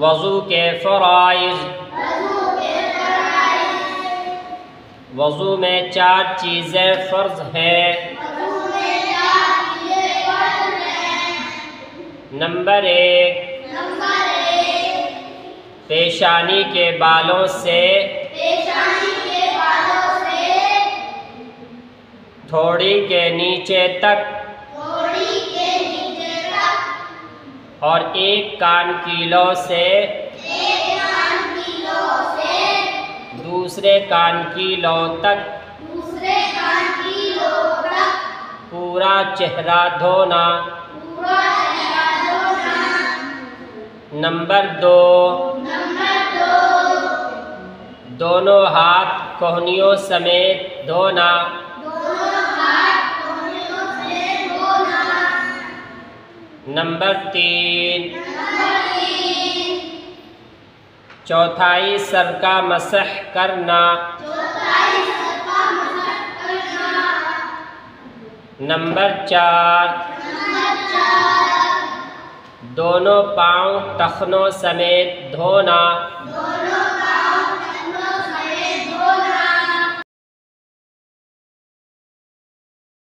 वज़ू के फ़राइज़, वज़ू में 4 चीज़ें फ़र्ज़ हैं। नंबर 1, पेशानी के बालों से थोड़ी के नीचे तक और एक कान की लौ से दूसरे कान की लौ तक पूरा चेहरा धोना। नंबर 2, दोनों हाथ कोहनियों समेत धोना। नंबर 3, चौथाई सर का मसह करना। नंबर 4, दोनों पाँव टखनों समेत धोना।